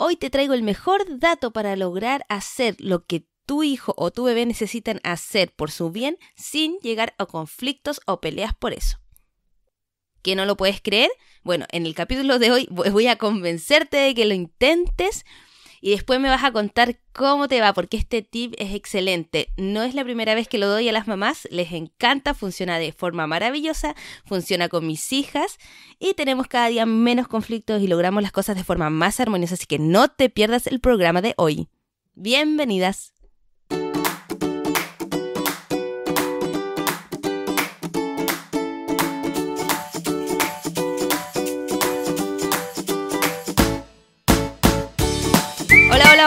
Hoy te traigo el mejor dato para lograr hacer lo que tu hijo o tu bebé necesitan hacer por su bien sin llegar a conflictos o peleas por eso. ¿Que no lo puedes creer? Bueno, en el capítulo de hoy voy a convencerte de que lo intentes y después me vas a contar cómo te va, porque este tip es excelente. No es la primera vez que lo doy a las mamás, les encanta, funciona de forma maravillosa, funciona con mis hijas y tenemos cada día menos conflictos y logramos las cosas de forma más armoniosa, así que no te pierdas el programa de hoy. Bienvenidas.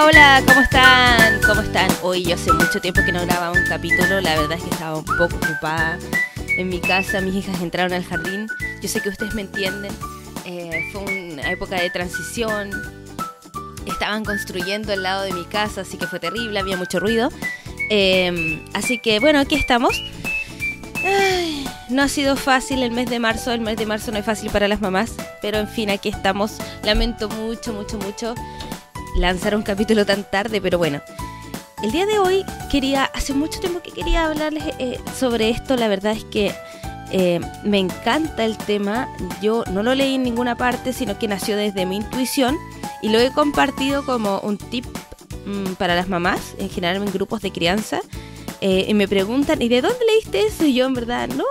Hola, ¿cómo están? ¿Cómo están? Hoy yo hace mucho tiempo que no grababa un capítulo, la verdad es que estaba un poco ocupada en mi casa, mis hijas entraron al jardín, yo sé que ustedes me entienden, fue una época de transición, estaban construyendo al lado de mi casa, así que fue terrible, había mucho ruido, así que bueno, aquí estamos. Ay, no ha sido fácil el mes de marzo no es fácil para las mamás, pero en fin, aquí estamos, lamento mucho lanzar un capítulo tan tarde, pero bueno, el día de hoy hace mucho tiempo que quería hablarles sobre esto. La verdad es que me encanta el tema, yo no lo leí en ninguna parte, sino que nació desde mi intuición y lo he compartido como un tip para las mamás, en general en grupos de crianza, y me preguntan, ¿y de dónde leíste eso? Y yo en verdad, no,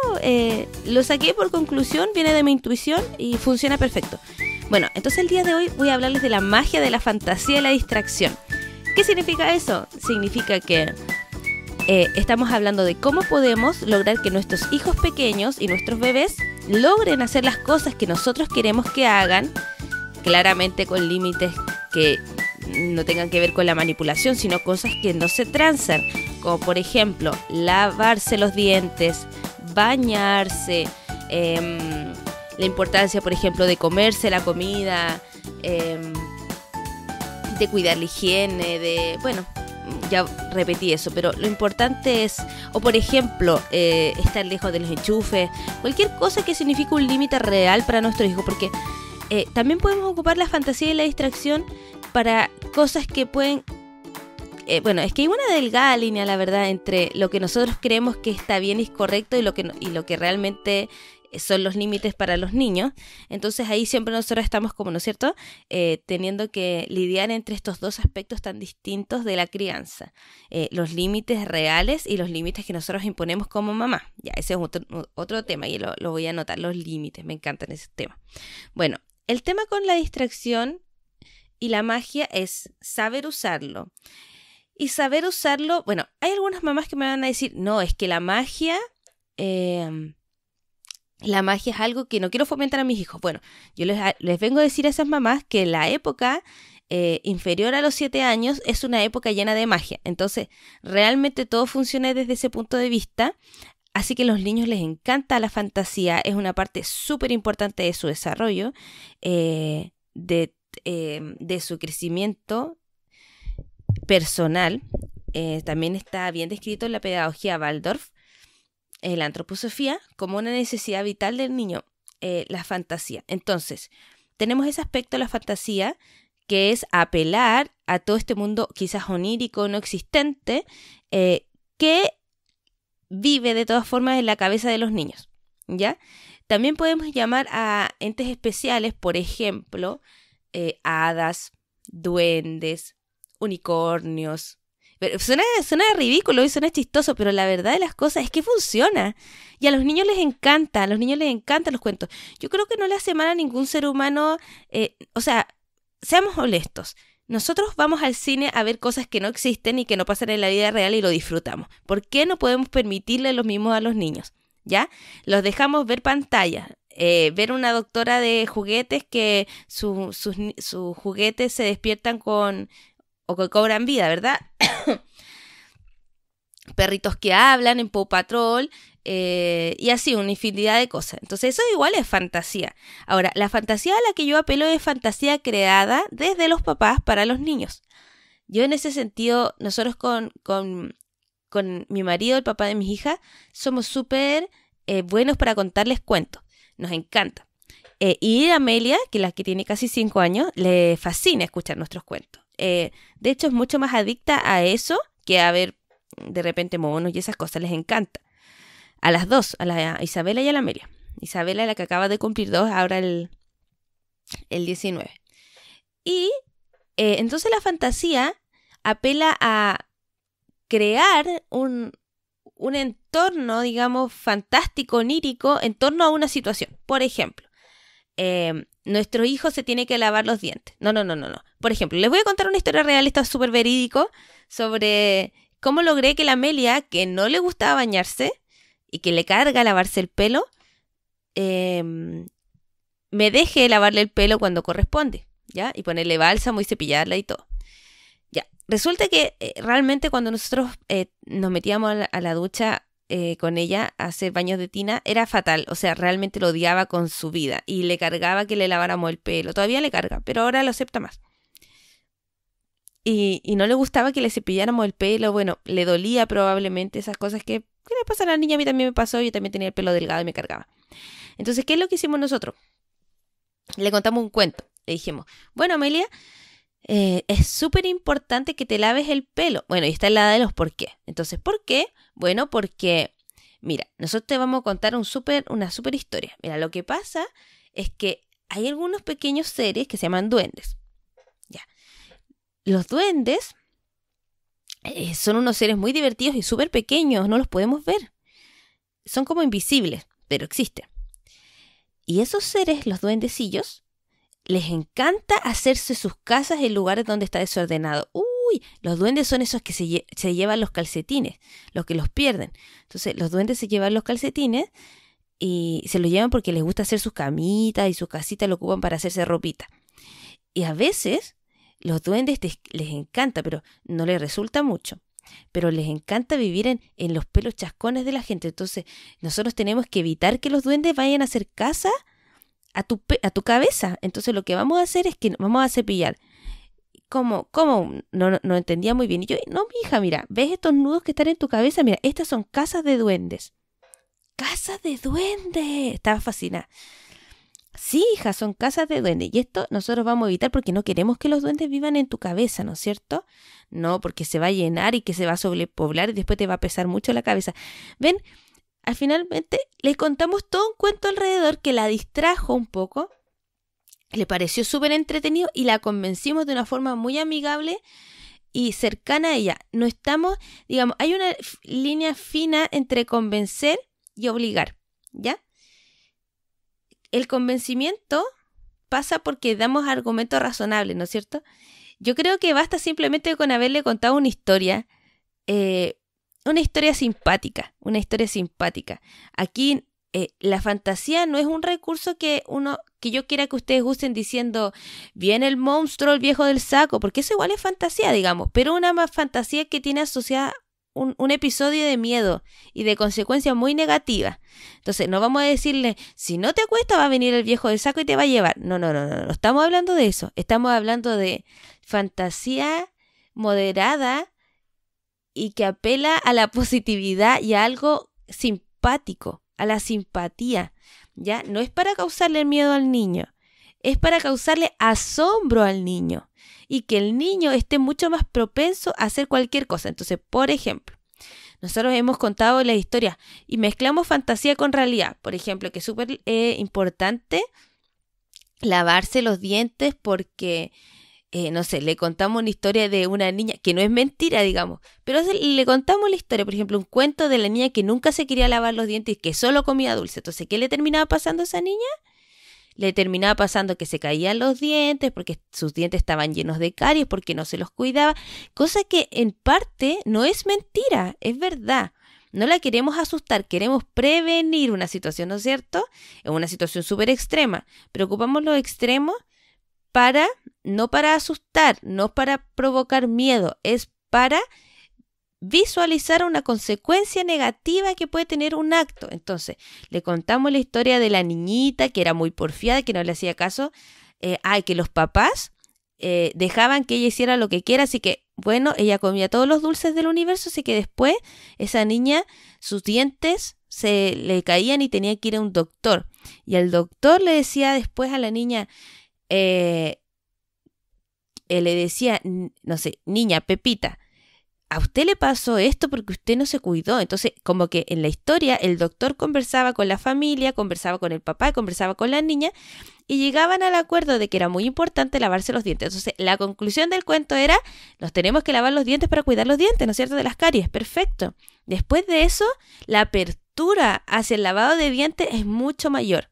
lo saqué por conclusión, viene de mi intuición y funciona perfecto. Bueno, entonces el día de hoy voy a hablarles de la magia de la fantasía y la distracción. ¿Qué significa eso? Significa que estamos hablando de cómo podemos lograr que nuestros hijos pequeños y nuestros bebés logren hacer las cosas que nosotros queremos que hagan, claramente con límites que no tengan que ver con la manipulación, sino cosas que no se transan, como por ejemplo, lavarse los dientes, bañarse, la importancia, por ejemplo, de comerse la comida, de cuidar la higiene, ya repetí eso, pero lo importante es, o por ejemplo, estar lejos de los enchufes, cualquier cosa que signifique un límite real para nuestro hijo, porque también podemos ocupar la fantasía y la distracción para cosas que pueden... es que hay una delgada línea, la verdad, entre lo que nosotros creemos que está bien y es correcto y lo que realmente son los límites para los niños. Entonces ahí siempre nosotros estamos como, ¿no es cierto?, teniendo que lidiar entre estos dos aspectos tan distintos de la crianza, los límites reales y los límites que nosotros imponemos como mamá. Ya, ese es otro tema y lo voy a anotar, los límites, me encantan ese tema. Bueno, el tema con la distracción y la magia es saber usarlo. Y saber usarlo, bueno, hay algunas mamás que me van a decir, no, es que la magia es algo que no quiero fomentar a mis hijos. Bueno, yo les vengo a decir a esas mamás que la época inferior a los 7 años es una época llena de magia. Entonces, realmente todo funciona desde ese punto de vista. Así que a los niños les encanta la fantasía, es una parte súper importante de su desarrollo, de su crecimiento personal. También está bien descrito en la pedagogía Waldorf, la antroposofía, como una necesidad vital del niño, la fantasía. Entonces, tenemos ese aspecto de la fantasía que es apelar a todo este mundo quizás onírico, no existente, que vive de todas formas en la cabeza de los niños, ¿ya? También podemos llamar a entes especiales, por ejemplo, hadas, duendes, unicornios. Pero suena ridículo y suena chistoso, pero la verdad de las cosas es que funciona. Y a los niños les encantan los cuentos. Yo creo que no le hace mal a ningún ser humano, seamos honestos. Nosotros vamos al cine a ver cosas que no existen y que no pasan en la vida real y lo disfrutamos. ¿Por qué no podemos permitirle lo mismo a los niños? ¿Ya? Los dejamos ver pantallas. Ver una doctora de juguetes que sus juguetes se despiertan o que cobran vida, ¿verdad? Perritos que hablan en Paw Patrol, y así una infinidad de cosas. Entonces eso igual es fantasía. Ahora, la fantasía a la que yo apelo es fantasía creada desde los papás para los niños. Yo en ese sentido, nosotros con mi marido, el papá de mis hijas, somos súper buenos para contarles cuentos. Nos encanta. Y a Amelia, que es la que tiene casi 5 años, le fascina escuchar nuestros cuentos. De hecho, es mucho más adicta a eso que a ver de repente monos y esas cosas. Les encanta. A las dos, a la Isabela y a la Amelia. Isabela es la que acaba de cumplir 2, ahora el 19. Y entonces la fantasía apela a crear un entorno, digamos, fantástico, onírico, en torno a una situación. Por ejemplo, nuestro hijo se tiene que lavar los dientes. No. Por ejemplo, les voy a contar una historia real, esto es súper verídico, sobre cómo logré que la Amelia, que no le gustaba bañarse y que le carga lavarse el pelo, me deje lavarle el pelo cuando corresponde, ¿ya? Y ponerle bálsamo y cepillarla y todo. Ya. Resulta que realmente cuando nosotros nos metíamos a la ducha con ella a hacer baños de tina, era fatal. O sea, realmente lo odiaba con su vida y le cargaba que le laváramos el pelo. Todavía le carga, pero ahora lo acepta más. Y no le gustaba que le cepilláramos el pelo. Bueno, le dolía probablemente esas cosas que le pasa a la niña. A mí también me pasó. Yo también tenía el pelo delgado y me cargaba. Entonces, ¿qué es lo que hicimos nosotros? Le contamos un cuento. Le dijimos, bueno, Amelia, es súper importante que te laves el pelo. Bueno, y está en la de los por qué. Entonces, ¿por qué? Bueno, porque, mira, nosotros te vamos a contar una súper historia. Mira, lo que pasa es que hay algunos pequeños seres que se llaman duendes. Ya. Los duendes son unos seres muy divertidos y súper pequeños, no los podemos ver. Son como invisibles, pero existen. Y esos seres, los duendecillos, les encanta hacerse sus casas en lugares donde está desordenado. Uy, los duendes son esos que se llevan los calcetines, los que los pierden. Entonces, los duendes se llevan los calcetines y se los llevan porque les gusta hacer sus camitas y sus casitas, lo ocupan para hacerse ropita. Y a veces, los duendes les encanta, pero no les resulta mucho. Pero les encanta vivir en los pelos chascones de la gente. Entonces, nosotros tenemos que evitar que los duendes vayan a hacer casa a tu cabeza. Entonces lo que vamos a hacer es que vamos a cepillar. ¿Cómo? No entendía muy bien. Y yo, no, mi hija, mira, ¿ves estos nudos que están en tu cabeza? Mira, estas son casas de duendes. ¡Casas de duendes! Estaba fascinada. Sí, hija, son casas de duendes. Y esto nosotros vamos a evitar porque no queremos que los duendes vivan en tu cabeza, ¿no es cierto? No, porque se va a llenar y que se va a sobrepoblar y después te va a pesar mucho la cabeza. ¿Ven? Al finalmente le contamos todo un cuento alrededor que la distrajo un poco, le pareció súper entretenido y la convencimos de una forma muy amigable y cercana a ella. No estamos, digamos, hay una línea fina entre convencer y obligar, ¿ya? El convencimiento pasa porque damos argumentos razonables, ¿no es cierto? Yo creo que basta simplemente con haberle contado una historia simpática, una historia simpática. Aquí la fantasía no es un recurso que yo quiera que ustedes usen diciendo viene el monstruo, el viejo del saco, porque eso igual es fantasía, digamos, pero una más fantasía que tiene asociada un episodio de miedo y de consecuencias muy negativas. Entonces no vamos a decirle, si no te acuestas va a venir el viejo del saco y te va a llevar. No estamos hablando de eso, estamos hablando de fantasía moderada y que apela a la positividad y a algo simpático, a la simpatía, ¿ya? No es para causarle miedo al niño, es para causarle asombro al niño y que el niño esté mucho más propenso a hacer cualquier cosa. Entonces, por ejemplo, nosotros hemos contado la historia y mezclamos fantasía con realidad. Por ejemplo, que es súper importante lavarse los dientes porque no sé, le contamos una historia de una niña, que no es mentira, digamos, pero le contamos la historia, por ejemplo, un cuento de la niña que nunca se quería lavar los dientes y que solo comía dulce. Entonces, ¿qué le terminaba pasando a esa niña? Le terminaba pasando que se caían los dientes porque sus dientes estaban llenos de caries, porque no se los cuidaba, cosa que en parte no es mentira, es verdad. No la queremos asustar, queremos prevenir una situación, ¿no es cierto? Es una situación súper extrema, pero ocupamos los extremos no para asustar, no para provocar miedo, es para visualizar una consecuencia negativa que puede tener un acto. Entonces, le contamos la historia de la niñita que era muy porfiada, que no le hacía caso, que los papás dejaban que ella hiciera lo que quiera, así que, bueno, ella comía todos los dulces del universo, así que después esa niña, sus dientes se le caían y tenía que ir a un doctor. Y el doctor le decía después a la niña, le decía, no sé, niña Pepita, a usted le pasó esto porque usted no se cuidó. Entonces, como que en la historia el doctor conversaba con la familia, conversaba con el papá, conversaba con la niña y llegaban al acuerdo de que era muy importante lavarse los dientes. Entonces, la conclusión del cuento era, nos tenemos que lavar los dientes para cuidar los dientes, ¿no es cierto?, de las caries. Perfecto. Después de eso, la apertura hacia el lavado de dientes es mucho mayor.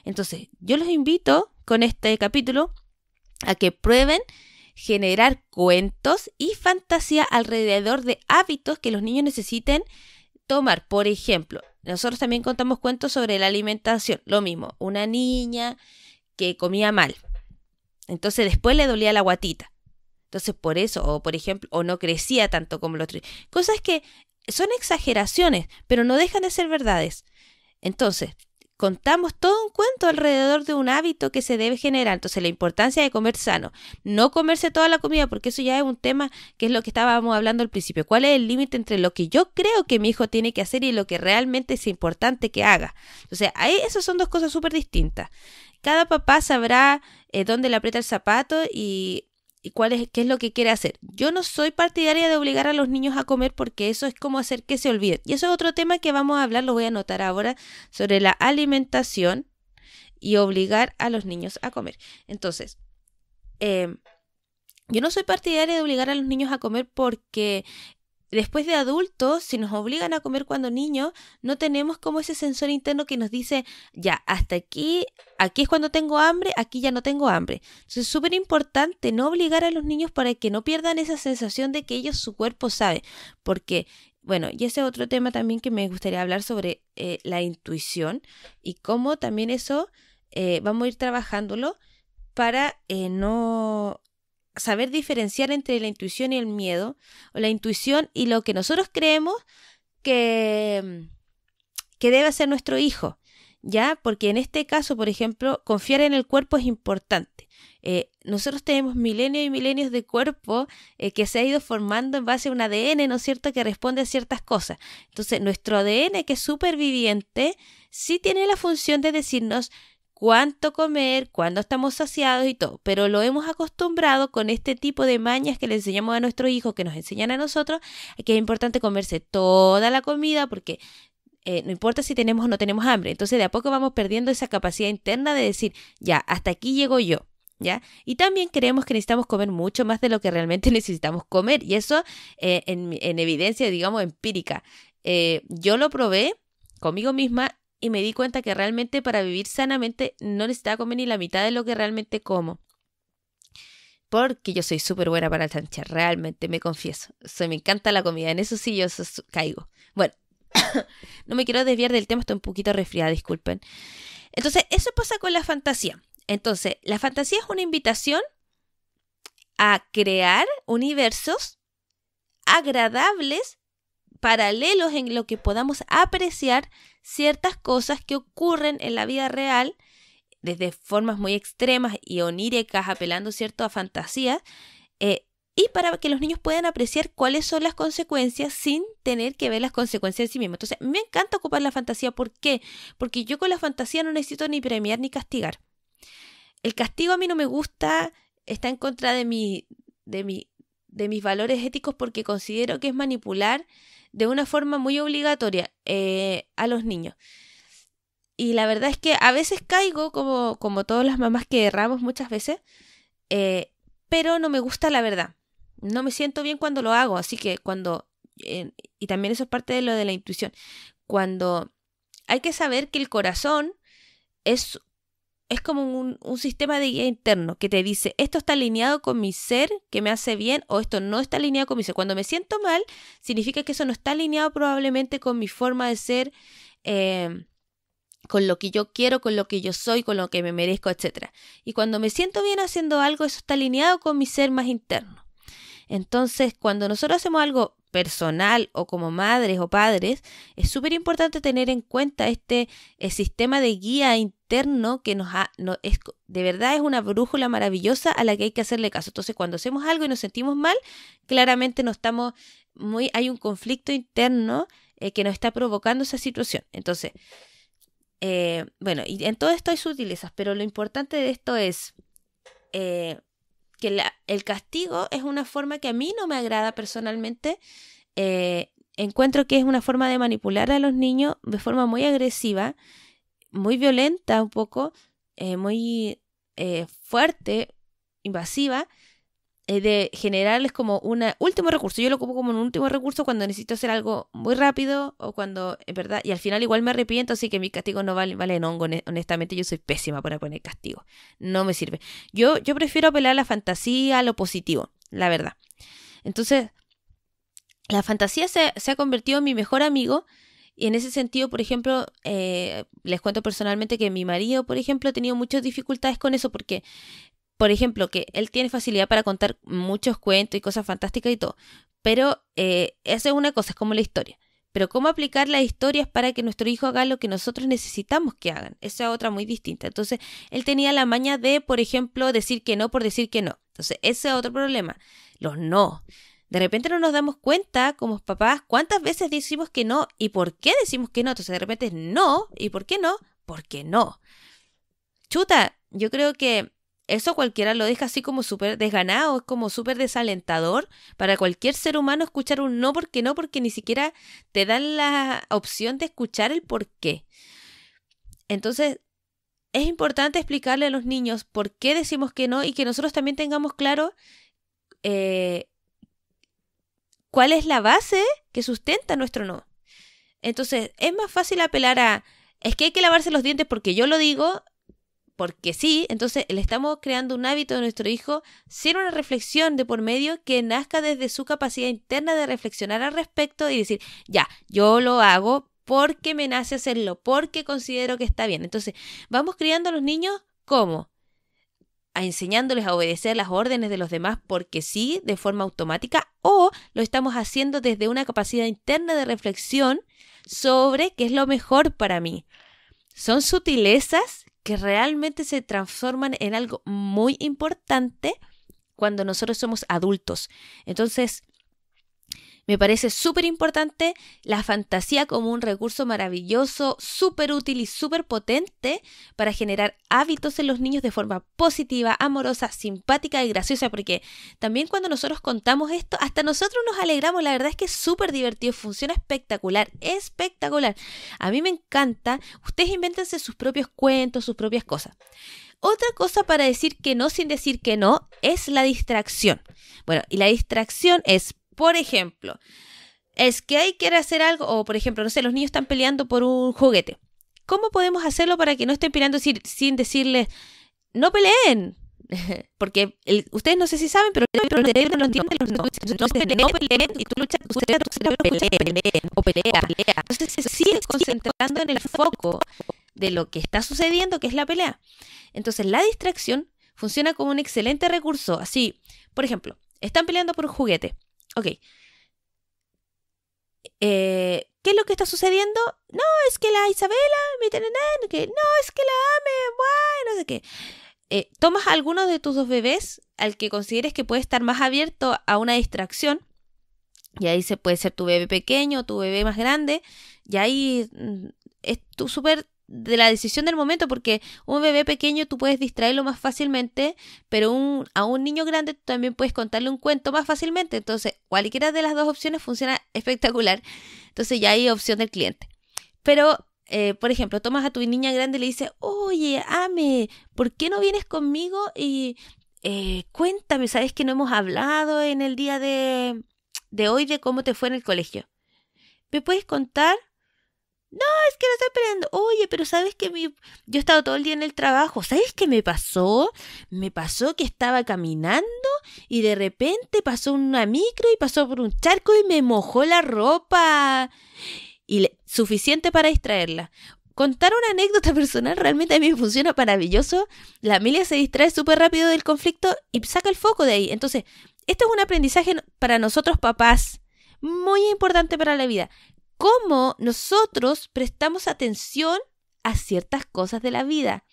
Entonces, yo los invito con este capítulo a que prueben generar cuentos y fantasía alrededor de hábitos que los niños necesiten tomar. Por ejemplo, nosotros también contamos cuentos sobre la alimentación. Lo mismo, una niña que comía mal, entonces después le dolía la guatita. Entonces por eso, o por ejemplo, o no crecía tanto como los otros. Cosas que son exageraciones, pero no dejan de ser verdades. Entonces, contamos todo un cuento alrededor de un hábito que se debe generar. Entonces, la importancia de comer sano. No comerse toda la comida, porque eso ya es un tema que es lo que estábamos hablando al principio. ¿Cuál es el límite entre lo que yo creo que mi hijo tiene que hacer y lo que realmente es importante que haga? O sea, ahí esas son dos cosas súper distintas. Cada papá sabrá dónde le aprieta el zapato y qué es lo que quiere hacer. Yo no soy partidaria de obligar a los niños a comer porque eso es como hacer que se olviden. Y eso es otro tema que vamos a hablar, lo voy a anotar ahora, sobre la alimentación y obligar a los niños a comer. Entonces, yo no soy partidaria de obligar a los niños a comer porque después de adultos, si nos obligan a comer cuando niños, no tenemos como ese sensor interno que nos dice, ya, hasta aquí es cuando tengo hambre, aquí ya no tengo hambre. Entonces es súper importante no obligar a los niños para que no pierdan esa sensación de que ellos, su cuerpo sabe. Porque, bueno, y ese es otro tema también que me gustaría hablar sobre la intuición y cómo también eso vamos a ir trabajándolo para no saber diferenciar entre la intuición y el miedo, o la intuición y lo que nosotros creemos que debe hacer nuestro hijo, ¿ya? Porque en este caso, por ejemplo, confiar en el cuerpo es importante. Nosotros tenemos milenios y milenios de cuerpo que se ha ido formando en base a un ADN, ¿no es cierto?, que responde a ciertas cosas. Entonces, nuestro ADN, que es superviviente, sí tiene la función de decirnos cuánto comer, cuándo estamos saciados y todo, pero lo hemos acostumbrado con este tipo de mañas que le enseñamos a nuestros hijos, que nos enseñan a nosotros, que es importante comerse toda la comida porque no importa si tenemos o no tenemos hambre. Entonces de a poco vamos perdiendo esa capacidad interna de decir, ya, hasta aquí llego yo, ¿ya? Y también creemos que necesitamos comer mucho más de lo que realmente necesitamos comer, y eso en evidencia, digamos, empírica. Yo lo probé conmigo misma y me di cuenta que realmente para vivir sanamente no necesitaba comer ni la mitad de lo que realmente como. Porque yo soy súper buena para chanchar, realmente, me confieso. Me encanta la comida, en eso sí yo caigo. Bueno, no me quiero desviar del tema, estoy un poquito resfriada, disculpen. Entonces, eso pasa con la fantasía. Entonces, la fantasía es una invitación a crear universos agradables, paralelos en lo que podamos apreciar ciertas cosas que ocurren en la vida real desde formas muy extremas y oníricas, apelando cierto a fantasías, y para que los niños puedan apreciar cuáles son las consecuencias sin tener que ver las consecuencias en sí mismos. Entonces, me encanta ocupar la fantasía. ¿Por qué? Porque yo con la fantasía no necesito ni premiar ni castigar. El castigo a mí no me gusta, está en contra de mis valores éticos porque considero que es manipular de una forma muy obligatoria a los niños. Y la verdad es que a veces caigo como todas las mamás que erramos muchas veces, pero no me gusta la verdad. No me siento bien cuando lo hago, así que y también eso es parte de lo de la intuición. Cuando hay que saber que el corazón es como un sistema de guía interno que te dice, esto está alineado con mi ser, que me hace bien, o esto no está alineado con mi ser. Cuando me siento mal, significa que eso no está alineado probablemente con mi forma de ser, con lo que yo quiero, con lo que yo soy, con lo que me merezco, etc. Y cuando me siento bien haciendo algo, eso está alineado con mi ser más interno. Entonces, cuando nosotros hacemos algo personal o como madres o padres, es súper importante tener en cuenta este sistema de guía interno que de verdad es una brújula maravillosa a la que hay que hacerle caso. Entonces, cuando hacemos algo y nos sentimos mal, claramente hay un conflicto interno que nos está provocando esa situación. Entonces, bueno, y en todo esto hay sutilezas, pero lo importante de esto es que el castigo es una forma que a mí no me agrada personalmente. Encuentro que es una forma de manipular a los niños de forma muy agresiva, muy violenta un poco, muy fuerte, invasiva, de generarles como un último recurso. Yo lo ocupo como un último recurso cuando necesito hacer algo muy rápido o cuando, en verdad, y al final igual me arrepiento, así que mis castigos no valen hongo. Honestamente, yo soy pésima para poner castigo. No me sirve. Yo prefiero apelar a la fantasía, a lo positivo, la verdad. Entonces, la fantasía se ha convertido en mi mejor amigo. Y en ese sentido, por ejemplo, les cuento personalmente que mi marido, por ejemplo, ha tenido muchas dificultades con eso porque, por ejemplo, que él tiene facilidad para contar muchos cuentos y cosas fantásticas y todo. Pero esa es una cosa, es como la historia. Pero cómo aplicar las historias para que nuestro hijo haga lo que nosotros necesitamos que hagan. Esa es otra muy distinta. Entonces, él tenía la maña de, por ejemplo, decir que no por decir que no. Entonces, ese es otro problema. Los no. De repente no nos damos cuenta, como papás, cuántas veces decimos que no y por qué decimos que no. Entonces, de repente es no. ¿Y por qué no? Porque no. Chuta, yo creo que eso cualquiera lo deja así como súper desganado, es como súper desalentador para cualquier ser humano escuchar un no, porque ni siquiera te dan la opción de escuchar el por qué. Entonces, es importante explicarle a los niños por qué decimos que no y que nosotros también tengamos claro cuál es la base que sustenta nuestro no. Entonces, es más fácil apelar a, es que hay que lavarse los dientes porque yo lo digo, porque sí. Entonces le estamos creando un hábito de nuestro hijo sin una reflexión de por medio que nazca desde su capacidad interna de reflexionar al respecto y decir, ya, yo lo hago porque me nace hacerlo, porque considero que está bien. Entonces vamos criando a los niños ¿cómo? Enseñándoles a obedecer las órdenes de los demás porque sí, de forma automática, o lo estamos haciendo desde una capacidad interna de reflexión sobre qué es lo mejor para mí. Son sutilezas que realmente se transforman en algo muy importante cuando nosotros somos adultos. Entonces, me parece súper importante la fantasía como un recurso maravilloso, súper útil y súper potente para generar hábitos en los niños de forma positiva, amorosa, simpática y graciosa, porque también cuando nosotros contamos esto, hasta nosotros nos alegramos. La verdad es que es súper divertido, funciona espectacular, espectacular. A mí me encanta. Ustedes invéntense sus propios cuentos, sus propias cosas. Otra cosa para decir que no sin decir que no es la distracción. Bueno, y la distracción es, por ejemplo, es que hay que hacer algo, o por ejemplo, no sé, los niños están peleando por un juguete. ¿Cómo podemos hacerlo para que no estén peleando sin decirles, no peleen? Porque ustedes no sé si saben, pero los cerebros no entienden los no. Entonces, no peleen y tú luchas, tu cerebro peleen o pelea. Entonces se sigue concentrando en el foco de lo que está sucediendo, que es la pelea. Entonces la distracción funciona como un excelente recurso. Así, por ejemplo, están peleando por un juguete. Ok. ¿Qué es lo que está sucediendo? No, es que la Isabela me tiene que no, es que la ame, bueno, no sé qué. Tomas a alguno de tus dos bebés al que consideres que puede estar más abierto a una distracción. Y ahí puede ser tu bebé pequeño, tu bebé más grande. Y ahí es tu súper de la decisión del momento, porque un bebé pequeño tú puedes distraerlo más fácilmente, pero a un niño grande tú también puedes contarle un cuento más fácilmente. Entonces, cualquiera de las dos opciones funciona espectacular. Entonces ya hay opción del cliente. Pero, por ejemplo, tomas a tu niña grande y le dices, oye, Ame, ¿por qué no vienes conmigo? Y cuéntame, ¿sabes que no hemos hablado en el día de hoy de cómo te fue en el colegio? ¿Me puedes contar? No, es que no estoy peleando. Oye, pero ¿sabes que yo he estado todo el día en el trabajo? ¿Sabes qué me pasó? Me pasó que estaba caminando y de repente pasó una micro y pasó por un charco y me mojó la ropa. Y suficiente para distraerla. Contar una anécdota personal realmente a mí me funciona maravilloso. La Amelia se distrae súper rápido del conflicto y saca el foco de ahí. Entonces, esto es un aprendizaje para nosotros papás muy importante para la vida. Cómo nosotros prestamos atención a ciertas cosas de la vida.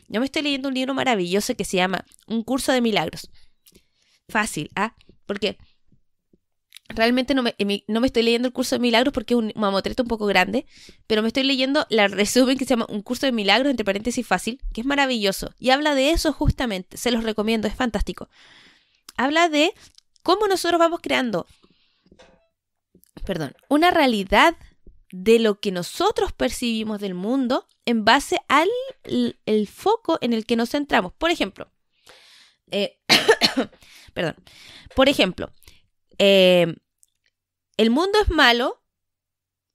Yo me estoy leyendo un libro maravilloso que se llama Un curso de milagros. Fácil, ¿ah? Porque realmente no me estoy leyendo el curso de milagros porque es un mamotreto un poco grande, pero me estoy leyendo la resumen que se llama Un curso de milagros, entre paréntesis fácil, que es maravilloso. Y habla de eso justamente, se los recomiendo, es fantástico. Habla de cómo nosotros vamos creando, una realidad de lo que nosotros percibimos del mundo en base al el foco en el que nos centramos. Por ejemplo, el mundo es malo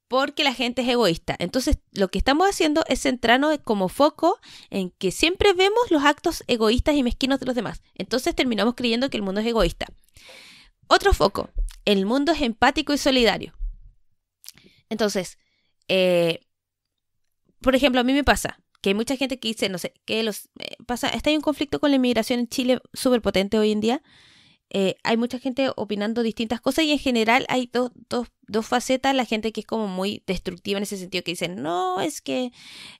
porque la gente es egoísta. Entonces, lo que estamos haciendo es centrarnos como foco en que siempre vemos los actos egoístas y mezquinos de los demás. Entonces, terminamos creyendo que el mundo es egoísta. Otro foco, el mundo es empático y solidario. Entonces, por ejemplo, a mí me pasa que hay mucha gente que dice, no sé, que hay un conflicto con la inmigración en Chile súper potente hoy en día. Hay mucha gente opinando distintas cosas y en general hay dos facetas. La gente que es como muy destructiva en ese sentido, que dicen, no, es que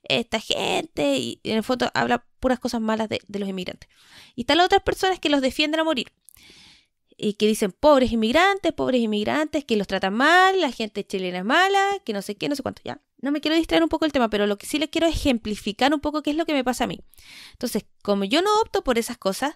esta gente, y en el fondo habla puras cosas malas de los inmigrantes. Y están las otras personas que los defienden a morir y que dicen, pobres inmigrantes, que los tratan mal, la gente chilena es mala, que no sé qué, no sé cuánto, ya. No me quiero distraer un poco el tema, pero lo que sí les quiero es ejemplificar un poco qué es lo que me pasa a mí. Entonces, como yo no opto por esas cosas,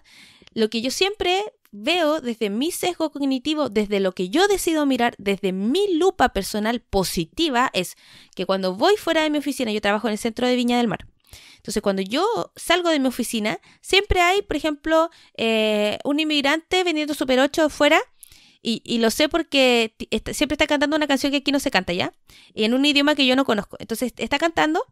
lo que yo siempre veo desde mi sesgo cognitivo, desde lo que yo decido mirar, desde mi lupa personal positiva, es que cuando voy fuera de mi oficina, yo trabajo en el centro de Viña del Mar. Entonces, cuando yo salgo de mi oficina, siempre hay, por ejemplo, un inmigrante vendiendo Super 8 afuera. Y lo sé porque siempre está cantando una canción que aquí no se canta, ¿ya? Y en un idioma que yo no conozco. Entonces está cantando,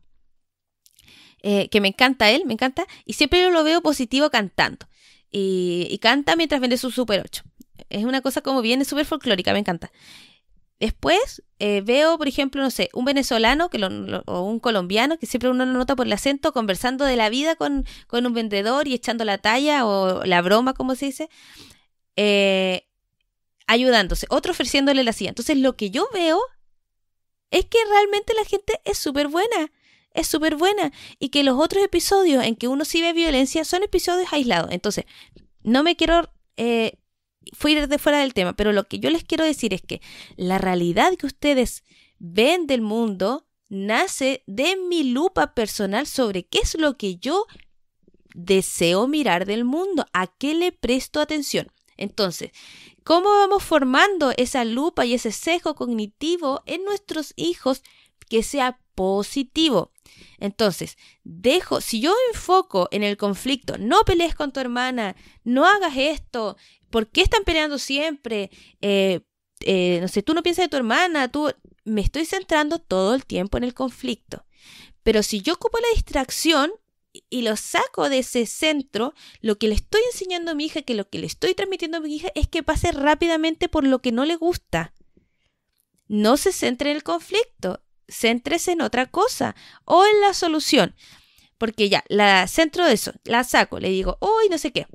que me encanta él, me encanta. Y siempre yo lo veo positivo cantando. Y canta mientras vende su Super 8. Es una cosa como bien súper folclórica, me encanta. Después veo, por ejemplo, no sé, un venezolano o un colombiano, que siempre uno lo nota por el acento, conversando de la vida con un vendedor y echando la talla o la broma, como se dice. Ayudándose, otro ofreciéndole la silla. Entonces lo que yo veo es que realmente la gente es súper buena y que los otros episodios en que uno sí ve violencia son episodios aislados. Entonces, no me quiero ir de fuera del tema, pero lo que yo les quiero decir es que la realidad que ustedes ven del mundo nace de mi lupa personal sobre qué es lo que yo deseo mirar del mundo, a qué le presto atención. Entonces, ¿cómo vamos formando esa lupa y ese sesgo cognitivo en nuestros hijos que sea positivo? Entonces, si yo enfoco en el conflicto, no pelees con tu hermana, no hagas esto, ¿por qué están peleando siempre? No sé, tú no piensas de tu hermana, me estoy centrando todo el tiempo en el conflicto. Pero si yo ocupo la distracción y lo saco de ese centro, lo que le estoy enseñando a mi hija, que lo que le estoy transmitiendo a mi hija es que pase rápidamente por lo que no le gusta. No se centre en el conflicto, céntrese en otra cosa o en la solución. Porque ya, la centro de eso, la saco, le digo, uy, no sé qué.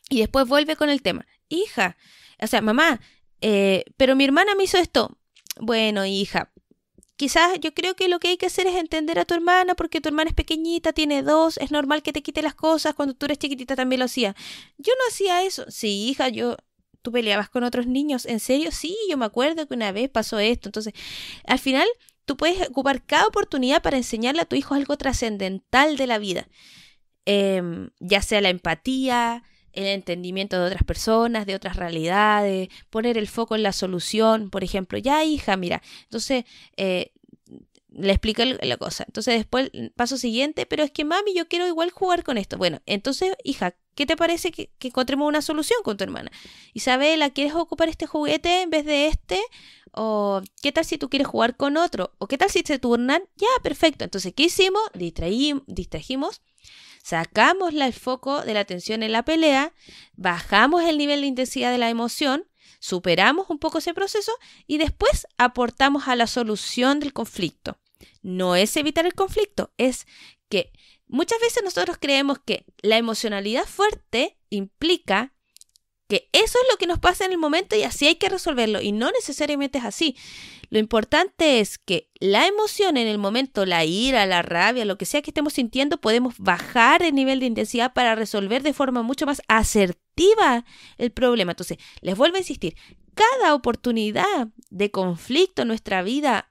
Y después vuelve con el tema. Hija, o sea, mamá, pero mi hermana me hizo esto. Bueno, hija, quizás yo creo que lo que hay que hacer es entender a tu hermana, porque tu hermana es pequeñita, tiene 2, es normal que te quite las cosas, cuando tú eres chiquitita también lo hacía. Yo no hacía eso. Sí, hija, tú peleabas con otros niños, ¿en serio? Sí, yo me acuerdo que una vez pasó esto. Entonces, al final, tú puedes ocupar cada oportunidad para enseñarle a tu hijo algo trascendental de la vida. Ya sea la empatía, el entendimiento de otras personas, de otras realidades, poner el foco en la solución, por ejemplo, ya hija, mira, entonces le expliqué la cosa, entonces después paso siguiente, pero es que mami, yo quiero igual jugar con esto. Bueno, entonces hija, ¿qué te parece que encontremos una solución con tu hermana? Isabela, ¿quieres ocupar este juguete en vez de este? O ¿qué tal si tú quieres jugar con otro? ¿O qué tal si se turnan? Ya, perfecto. Entonces, ¿qué hicimos? Distrajimos, sacamos el foco de la atención en la pelea, bajamos el nivel de intensidad de la emoción, superamos un poco ese proceso y después aportamos a la solución del conflicto. No es evitar el conflicto, es que muchas veces nosotros creemos que la emocionalidad fuerte implica que eso es lo que nos pasa en el momento y así hay que resolverlo, y no necesariamente es así. Lo importante es que la emoción en el momento, la ira, la rabia, lo que sea que estemos sintiendo, podemos bajar el nivel de intensidad para resolver de forma mucho más asertiva positiva el problema. Entonces, les vuelvo a insistir, cada oportunidad de conflicto en nuestra vida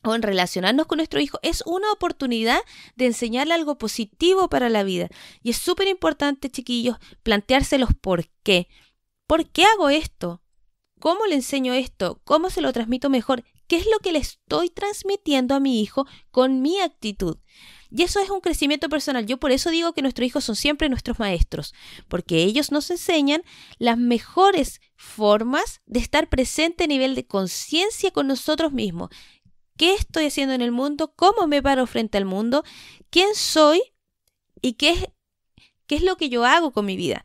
o en relacionarnos con nuestro hijo es una oportunidad de enseñarle algo positivo para la vida. Y es súper importante, chiquillos, plantearse los por qué. ¿Por qué hago esto? ¿Cómo le enseño esto? ¿Cómo se lo transmito mejor? ¿Qué es lo que le estoy transmitiendo a mi hijo con mi actitud? Y eso es un crecimiento personal. Yo por eso digo que nuestros hijos son siempre nuestros maestros, porque ellos nos enseñan las mejores formas de estar presente a nivel de conciencia con nosotros mismos. ¿Qué estoy haciendo en el mundo? ¿Cómo me paro frente al mundo? ¿Quién soy? ¿Y qué es lo que yo hago con mi vida?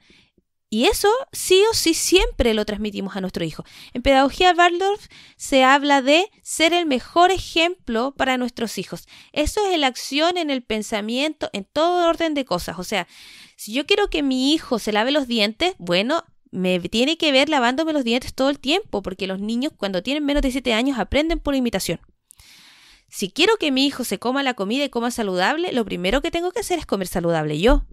Y eso sí o sí siempre lo transmitimos a nuestro hijo. En Pedagogía Waldorf se habla de ser el mejor ejemplo para nuestros hijos. Eso es en la acción, en el pensamiento, en todo orden de cosas. O sea, si yo quiero que mi hijo se lave los dientes, bueno, me tiene que ver lavándome los dientes todo el tiempo, porque los niños cuando tienen menos de 7 años aprenden por imitación. Si quiero que mi hijo se coma la comida y coma saludable, lo primero que tengo que hacer es comer saludable yo.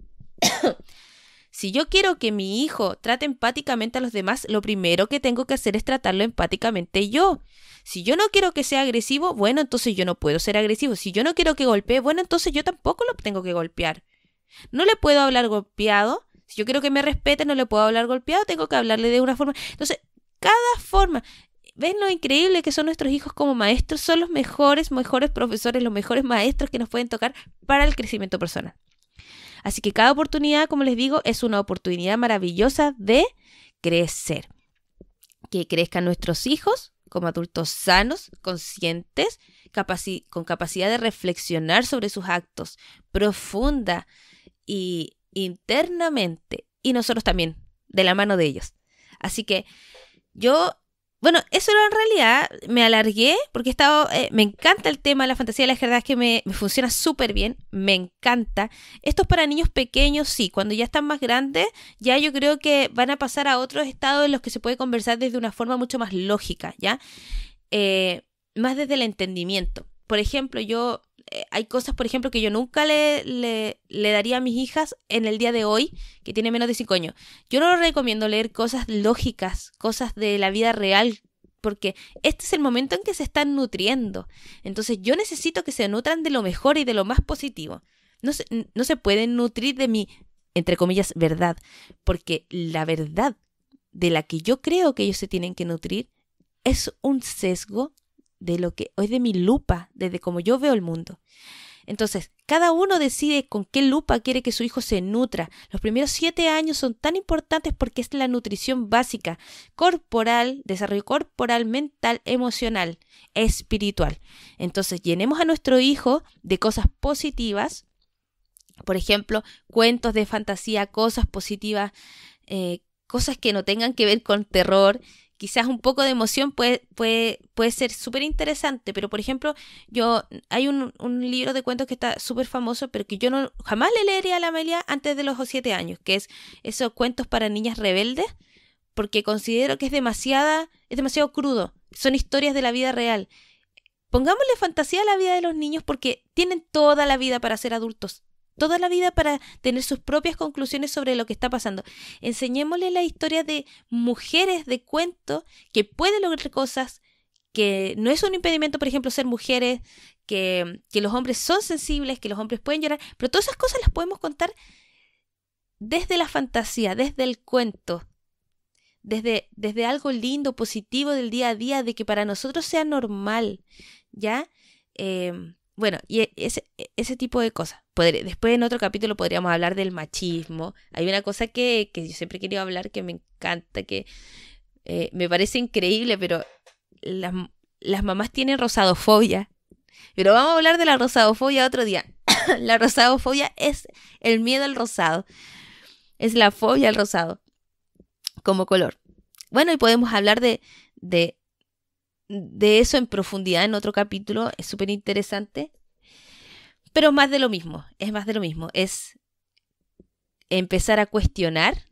Si yo quiero que mi hijo trate empáticamente a los demás, lo primero que tengo que hacer es tratarlo empáticamente yo. Si yo no quiero que sea agresivo, bueno, entonces yo no puedo ser agresivo. Si yo no quiero que golpee, bueno, entonces yo tampoco lo tengo que golpear. No le puedo hablar golpeado. Si yo quiero que me respete, no le puedo hablar golpeado, tengo que hablarle de una forma. Entonces, cada forma... ¿Ven lo increíble que son nuestros hijos como maestros? Son los mejores profesores, los mejores maestros que nos pueden tocar para el crecimiento personal. Así que cada oportunidad, como les digo, es una oportunidad maravillosa de crecer. Que crezcan nuestros hijos como adultos sanos, conscientes, con capacidad de reflexionar sobre sus actos profunda y internamente. Y nosotros también, de la mano de ellos. Así que bueno, eso era en realidad, me alargué porque me encanta el tema de la fantasía, la verdad es que me funciona súper bien, me encanta. Esto es para niños pequeños, sí, cuando ya están más grandes, ya yo creo que van a pasar a otros estados en los que se puede conversar desde una forma mucho más lógica, ¿ya? Más desde el entendimiento. Por ejemplo, hay cosas, por ejemplo, que yo nunca le daría a mis hijas en el día de hoy, que tiene menos de 5 años. Yo no les recomiendo leer cosas lógicas, cosas de la vida real, porque este es el momento en que se están nutriendo. Entonces yo necesito que se nutran de lo mejor y de lo más positivo. No se pueden nutrir de mi, entre comillas, verdad, porque la verdad de la que yo creo que ellos se tienen que nutrir es un sesgo de lo que es de mi lupa, desde como yo veo el mundo. Entonces, cada uno decide con qué lupa quiere que su hijo se nutra. Los primeros 7 años son tan importantes porque es la nutrición básica, corporal, desarrollo corporal, mental, emocional, espiritual. Entonces, llenemos a nuestro hijo de cosas positivas, por ejemplo, cuentos de fantasía, cosas positivas, cosas que no tengan que ver con terror. Quizás un poco de emoción puede ser súper interesante, pero por ejemplo, hay un libro de cuentos que está súper famoso, pero que yo jamás le leería a la Amelia antes de los 7 años, que es esos cuentos para niñas rebeldes, porque considero que es demasiado crudo, son historias de la vida real. Pongámosle fantasía a la vida de los niños porque tienen toda la vida para ser adultos. Toda la vida para tener sus propias conclusiones sobre lo que está pasando. Enseñémosle la historia de mujeres de cuento que pueden lograr cosas, que no es un impedimento, por ejemplo, ser mujeres, que los hombres son sensibles, que los hombres pueden llorar, pero todas esas cosas las podemos contar desde la fantasía, desde el cuento, desde algo lindo, positivo del día a día, de que para nosotros sea normal, ¿ya? Bueno, y ese tipo de cosas. Después en otro capítulo podríamos hablar del machismo. Hay una cosa que yo siempre he querido hablar, que me encanta, que me parece increíble, pero las mamás tienen rosadofobia. Pero vamos a hablar de la rosadofobia otro día. La rosadofobia es el miedo al rosado. Es la fobia al rosado como color. Bueno, y podemos hablar de eso en profundidad en otro capítulo. Es súper interesante. Pero es más de lo mismo. Es empezar a cuestionar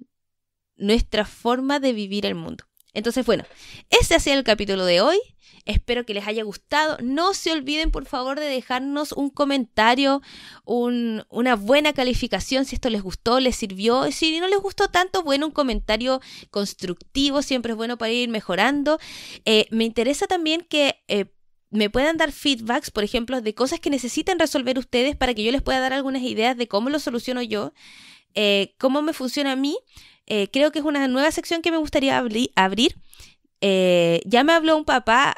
nuestra forma de vivir el mundo. Entonces, bueno, ese ha sido el capítulo de hoy. Espero que les haya gustado. No se olviden, por favor, de dejarnos un comentario, una buena calificación si esto les gustó, les sirvió. Si no les gustó tanto, bueno, un comentario constructivo siempre es bueno para ir mejorando. Me interesa también que me puedan dar feedbacks, por ejemplo, de cosas que necesiten resolver ustedes para que yo les pueda dar algunas ideas de cómo lo soluciono yo, cómo me funciona a mí. Creo que es una nueva sección que me gustaría abrir. Ya me habló un papá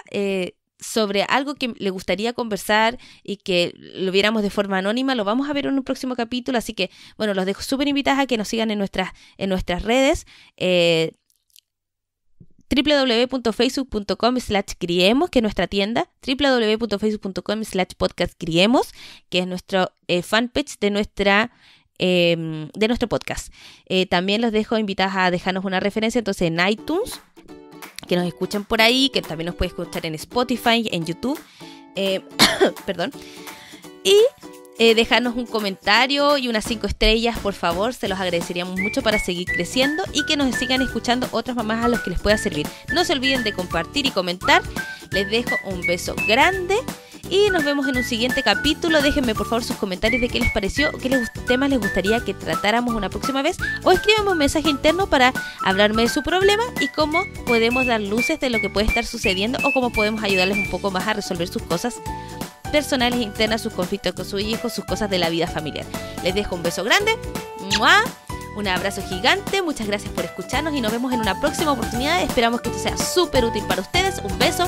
sobre algo que le gustaría conversar y que lo viéramos de forma anónima. Lo vamos a ver en un próximo capítulo, así que bueno, los dejo súper invitados a que nos sigan en nuestras redes, www.facebook.com/criemos, que es nuestra tienda, www.facebook.com/podcastcriemos, que es nuestro fanpage de nuestro podcast. También los dejo invitados a dejarnos una referencia entonces en iTunes, que nos escuchen por ahí, que también nos pueden escuchar en Spotify, en YouTube, perdón, y dejarnos un comentario y unas 5 estrellas, por favor, se los agradeceríamos mucho para seguir creciendo y que nos sigan escuchando otras mamás a los que les pueda servir. No se olviden de compartir y comentar. Les dejo un beso grande y nos vemos en un siguiente capítulo. Déjenme por favor sus comentarios de qué les pareció, qué temas les gustaría que tratáramos una próxima vez, o escríbanme un mensaje interno para hablarme de su problema y cómo podemos dar luces de lo que puede estar sucediendo o cómo podemos ayudarles un poco más a resolver sus cosas personales internas, sus conflictos con sus hijos, sus cosas de la vida familiar. Les dejo un beso grande, ¡mua!, un abrazo gigante, muchas gracias por escucharnos y nos vemos en una próxima oportunidad. Esperamos que esto sea súper útil para ustedes. Un beso.